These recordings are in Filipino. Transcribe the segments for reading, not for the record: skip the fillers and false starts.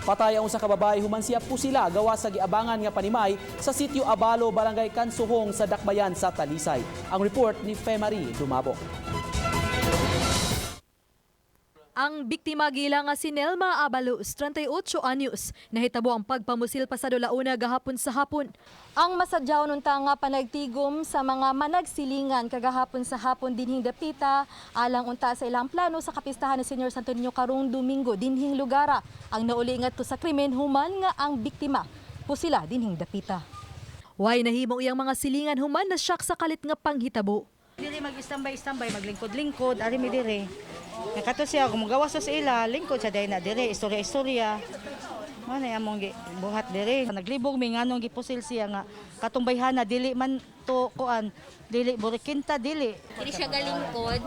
Patay ang usa ka babae human siya pusila gawa sa giabangan nga panimay sa sitio Abalo, Barangay Kansuhong sa Dakbayan sa Talisay. Ang report ni Femari Dumabok. Ang biktima gila nga si Nelma Abalos, 38 anyos, nahitabo ang pagpamusil pasado launa gahapon sa hapon. Ang masadyaw nunta nga panagtigom sa mga managsilingan kagahapon sa hapon dinhing dapita alang unta sa ilang plano sa kapistahan ni Senyor Santo Niño karong Domingo dinhing lugara. Ang nauli ngadto sa krimen human nga ang biktima pusila dinhing dapita. Way nahimo iyang mga silingan human na shock sa kalit nga panghitabo. Dili mag-istambay-istambay, maglingkod-lingkod, ari mi dire. Nakato siya, gumagawa sa ila, lingkod siya dahil na dire, istorya-istorya. Ano among buhat dire. Naglibog mi nganong gipusil siya nga, katungbayhan na, dili man to kuan, dili, burikinta, dili. Dili siya galingkod.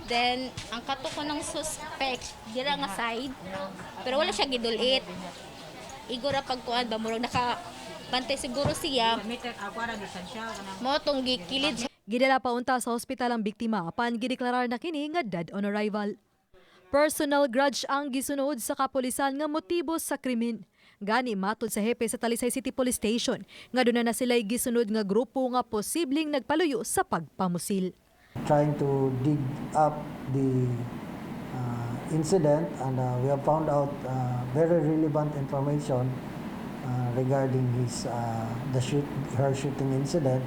Then, ang kato ko ng suspect, dira nga side, pero wala siya gidulit. Igora pagkuan ba, murag nakabantay siguro siya. Mo tong gikilid siya. Gidala paunta sa ospital ang biktima apan gideklarar na kini nga dead on arrival. Personal grudge ang gisunod sa kapulisan nga motibo sa krimen. Gani matod sa hepe sa Talisay City Police Station nga doon na sila'y gisunod nga grupo nga posibleng nagpaluyo sa pagpamusil. Trying to dig up the incident and we have found out very relevant information regarding her shooting incident.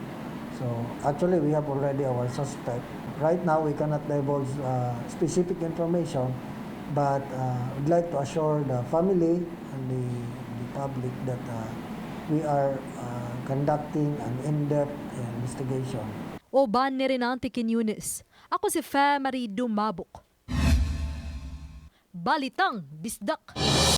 So actually we have already our suspect. Right now we cannot divulge specific information, but we'd like to assure the family and the public that we are conducting an in-depth investigation. Oban ni Renante Quiñones. Ako si Femari Dumabok. Balitang Bisdak.